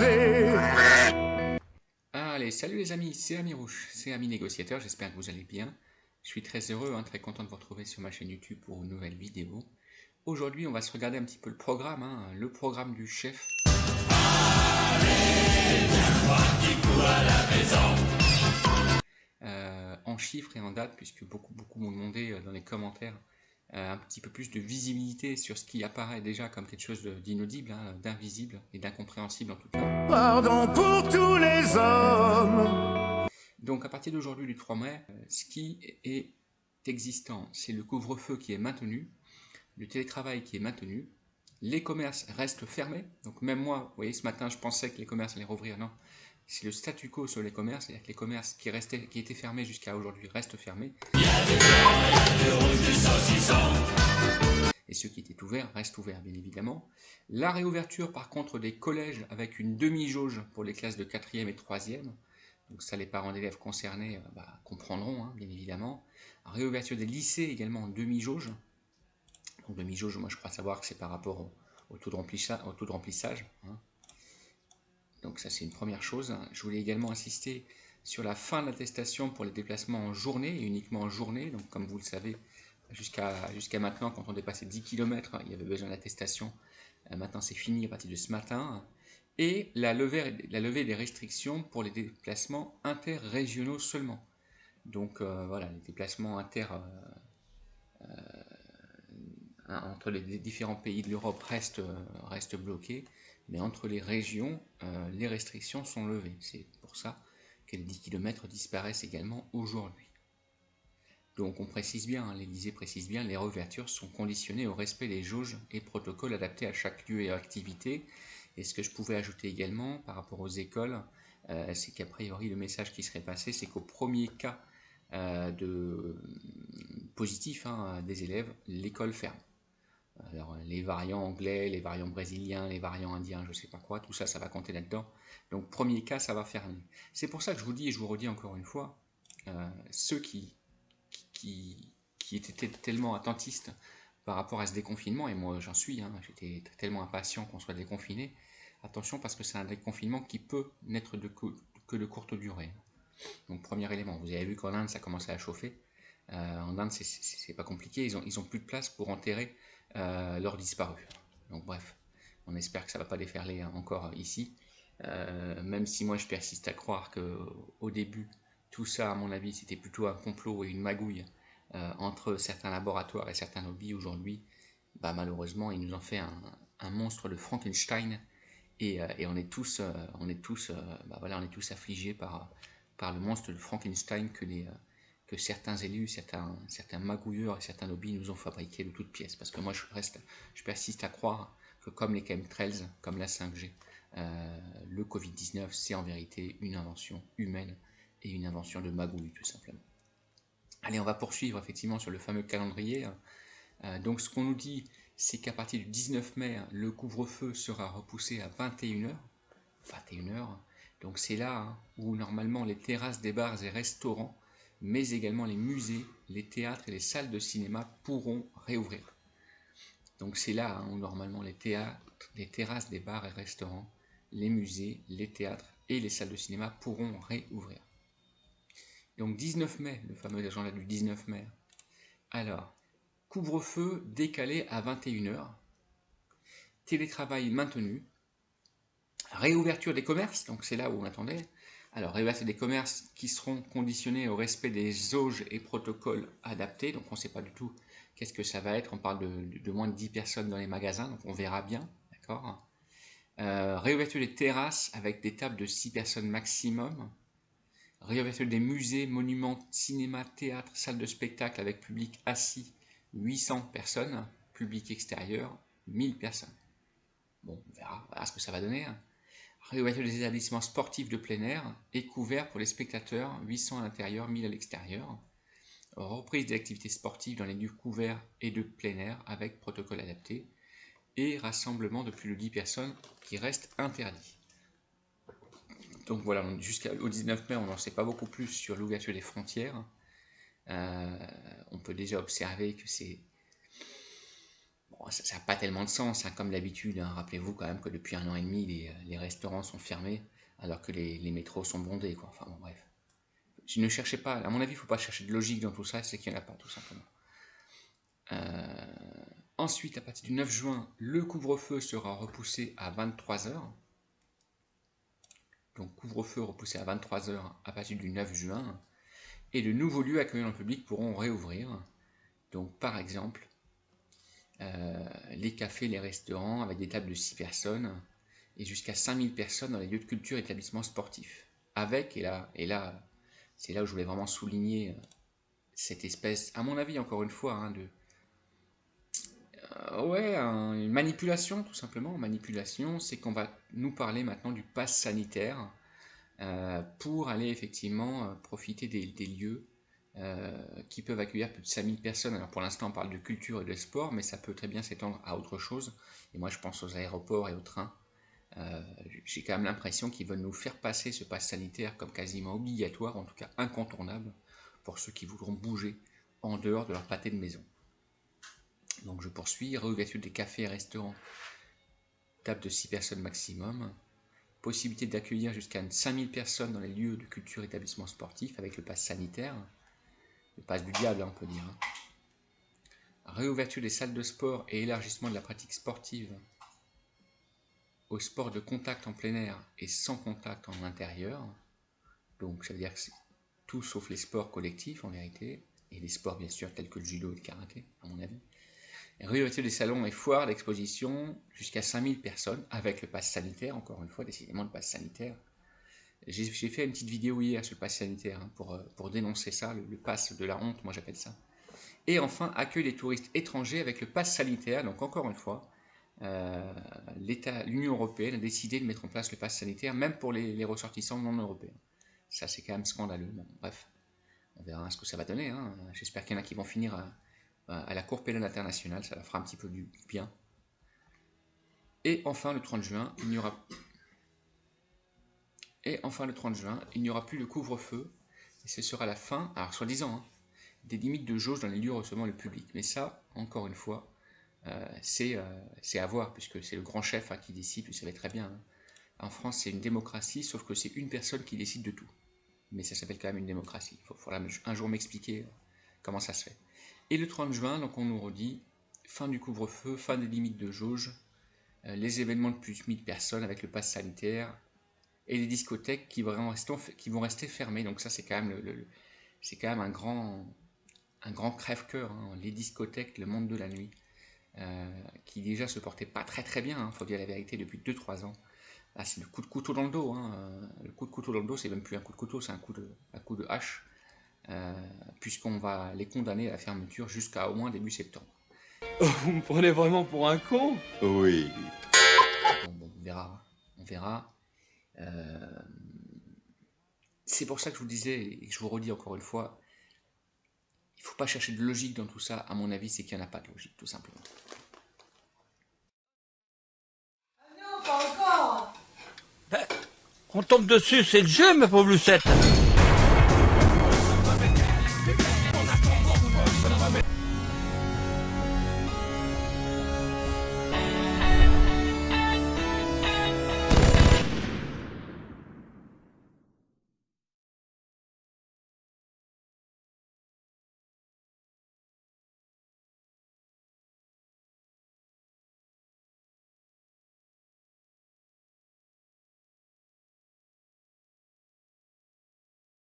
demander. Allez, salut les amis, c'est Amirouche, c'est Ami Négociateur, j'espère que vous allez bien. Je suis très heureux, très content de vous retrouver sur ma chaîne YouTube pour une nouvelle vidéo. Aujourd'hui, on va se regarder un petit peu le programme, le programme du chef. En chiffres et en dates, puisque beaucoup m'ont demandé dans les commentaires un petit peu plus de visibilité sur ce qui apparaît déjà comme quelque chose d'inaudible, d'invisible et d'incompréhensible en tout cas. Pardon pour tous les hommes. Donc à partir d'aujourd'hui, du 3 mai, ce qui est existant, c'est le couvre-feu qui est maintenu, le télétravail qui est maintenu, les commerces restent fermés. Donc même moi, vous voyez, ce matin, je pensais que les commerces allaient rouvrir. Non, c'est le statu quo sur les commerces, c'est-à-dire que les commerces qui étaient fermés jusqu'à aujourd'hui restent fermés. Et ceux qui étaient ouverts restent ouverts, bien évidemment. La réouverture, par contre, des collèges avec une demi-jauge pour les classes de 4e et 3e. Donc ça, les parents d'élèves concernés comprendront, bien évidemment. Réouverture des lycées également en demi-jauge. Donc demi-jauge, moi je crois savoir que c'est par rapport au taux de remplissage. Donc ça c'est une première chose. Je voulais également insister sur la fin de l'attestation pour les déplacements en journée, et uniquement en journée. Donc comme vous le savez, jusqu'à maintenant, quand on dépassait 10 km, il y avait besoin d'attestation. Maintenant c'est fini à partir de ce matin. Et la levée des restrictions pour les déplacements interrégionaux seulement. Donc voilà, les déplacements entre les différents pays de l'Europe restent bloqués, mais entre les régions, les restrictions sont levées. C'est pour ça que les 10 km disparaissent également aujourd'hui. Donc on précise bien, l'Élysée précise bien, les réouvertures sont conditionnées au respect des jauges et protocoles adaptés à chaque lieu et activité. Et ce que je pouvais ajouter également par rapport aux écoles, c'est qu'a priori le message qui serait passé, c'est qu'au premier cas positif des élèves, l'école ferme. Alors les variants anglais, les variants brésiliens, les variants indiens, je ne sais pas quoi, tout ça, ça va compter là-dedans. Donc premier cas, ça va fermer. C'est pour ça que je vous dis et je vous redis encore une fois, ceux qui étaient tellement attentistes par rapport à ce déconfinement, et moi j'en suis, j'étais tellement impatient qu'on soit déconfiné, attention parce que c'est un déconfinement qui peut n'être que de courte durée. Donc premier élément, vous avez vu qu'en Inde ça commençait à chauffer. En Inde c'est pas compliqué, ils ont plus de place pour enterrer leurs disparus. Donc bref, on espère que ça va pas déferler encore ici. Même si moi je persiste à croire que au début tout ça à mon avis c'était plutôt un complot et une magouille entre certains laboratoires et certains lobbies. Aujourd'hui malheureusement ils nous ont fait un monstre de Frankenstein et on est tous affligés par le monstre de Frankenstein que certains élus, certains magouilleurs et certains lobbies nous ont fabriqué de toutes pièces. Parce que moi je persiste à croire que comme les chemtrails, comme la 5G, le Covid-19 c'est en vérité une invention humaine et une invention de magouille tout simplement. Allez, on va poursuivre effectivement sur le fameux calendrier. Donc ce qu'on nous dit, c'est qu'à partir du 19 mai, le couvre-feu sera repoussé à 21h. 21h, donc c'est là où normalement les terrasses des bars et restaurants, mais également les musées, les théâtres et les salles de cinéma pourront réouvrir. Donc c'est là où normalement les terrasses des bars et restaurants, les musées, les théâtres et les salles de cinéma pourront réouvrir. Donc 19 mai, le fameux agenda du 19 mai. Alors, couvre-feu décalé à 21h, télétravail maintenu, réouverture des commerces, donc c'est là où on attendait. Alors, réouverture des commerces qui seront conditionnés au respect des jauges et protocoles adaptés, donc on ne sait pas du tout qu'est-ce que ça va être, on parle de moins de 10 personnes dans les magasins, donc on verra bien, d'accord. Réouverture des terrasses avec des tables de 6 personnes maximum. Réouverture des musées, monuments, cinéma, théâtre, salles de spectacle avec public assis, 800 personnes, public extérieur, 1000 personnes. Bon, on verra ce que ça va donner. Réouverture des établissements sportifs de plein air et couverts pour les spectateurs, 800 à l'intérieur, 1000 à l'extérieur. Reprise des activités sportives dans les lieux couverts et de plein air avec protocole adapté. Et rassemblement de plus de 10 personnes qui reste interdit. Donc voilà, jusqu'au 19 mai, on n'en sait pas beaucoup plus sur l'ouverture des frontières. On peut déjà observer que c'est Bon, ça n'a pas tellement de sens, hein, comme d'habitude. Hein. Rappelez-vous quand même que depuis 1 an et demi, les restaurants sont fermés, alors que les métros sont bondés, quoi. Enfin bon, bref. Je ne cherchez pas, à mon avis, il ne faut pas chercher de logique dans tout ça, c'est qu'il n'y en a pas, tout simplement. Ensuite, à partir du 9 juin, le couvre-feu sera repoussé à 23 heures. Donc couvre-feu repoussé à 23 heures à partir du 9 juin. Et de nouveaux lieux accueillant le public pourront réouvrir. Donc par exemple, les cafés, les restaurants avec des tables de 6 personnes et jusqu'à 5000 personnes dans les lieux de culture et établissements sportifs. Avec, et là c'est là où je voulais vraiment souligner cette espèce, à mon avis encore une fois, hein, une manipulation tout simplement. Manipulation, c'est qu'on va nous parler maintenant du pass sanitaire pour aller effectivement profiter des lieux qui peuvent accueillir plus de 5000 personnes. Alors pour l'instant on parle de culture et de sport, mais ça peut très bien s'étendre à autre chose. Et moi je pense aux aéroports et aux trains. J'ai quand même l'impression qu'ils veulent nous faire passer ce pass sanitaire comme quasiment obligatoire, en tout cas incontournable, pour ceux qui voudront bouger en dehors de leur pâté de maison. Donc je poursuis, réouverture des cafés et restaurants, table de 6 personnes maximum, possibilité d'accueillir jusqu'à 5000 personnes dans les lieux de culture et établissements sportifs avec le pass sanitaire, le pass du diable, on peut dire. Réouverture des salles de sport et élargissement de la pratique sportive au sport de contact en plein air et sans contact en intérieur. Donc ça veut dire que c'est tout sauf les sports collectifs en vérité, et les sports bien sûr tels que le judo et le karaté à mon avis. Réouverture des salons et foires d'exposition jusqu'à 5000 personnes avec le pass sanitaire, encore une fois décidément le pass sanitaire. J'ai fait une petite vidéo hier sur le pass sanitaire hein, pour dénoncer ça, le pass de la honte, moi j'appelle ça. Et enfin, accueil des touristes étrangers avec le pass sanitaire, donc encore une fois, l'Union européenne a décidé de mettre en place le pass sanitaire, même pour les ressortissants non européens. Ça c'est quand même scandaleux, bon, bref, on verra ce que ça va donner, hein. J'espère qu'il y en a qui vont finir à la Cour pénale internationale, ça leur fera un petit peu du bien. Et enfin le 30 juin, il n'y aura plus de couvre-feu, et ce sera la fin, alors soi-disant, hein, des limites de jauge dans les lieux recevant le public. Mais ça, encore une fois, c'est à voir, puisque c'est le grand chef hein, qui décide, vous savez très bien. Hein. En France, c'est une démocratie, sauf que c'est une personne qui décide de tout. Mais ça s'appelle quand même une démocratie. Il faudra un jour m'expliquer comment ça se fait. Et le 30 juin, donc on nous redit, fin du couvre-feu, fin des limites de jauge, les événements de plus de 1000 personnes avec le pass sanitaire, et les discothèques qui vont rester fermées. Donc ça, c'est quand même un grand crève-cœur. Hein. Les discothèques, le monde de la nuit, qui déjà se portait pas très très bien, hein, faut dire la vérité, depuis 2-3 ans. Là, c'est le coup de couteau dans le dos. Hein. Le coup de couteau dans le dos, c'est même plus un coup de couteau, c'est un coup de hache, puisqu'on va les condamner à la fermeture jusqu'à au moins début septembre. Vous me prenez vraiment pour un con? Oui. Bon, on verra. C'est pour ça que je vous disais, et que je vous redis encore une fois, il ne faut pas chercher de logique dans tout ça. À mon avis, c'est qu'il n'y en a pas de logique, tout simplement. Non, pas encore. On tombe dessus, c'est le jeu, ma pauvre Lucette.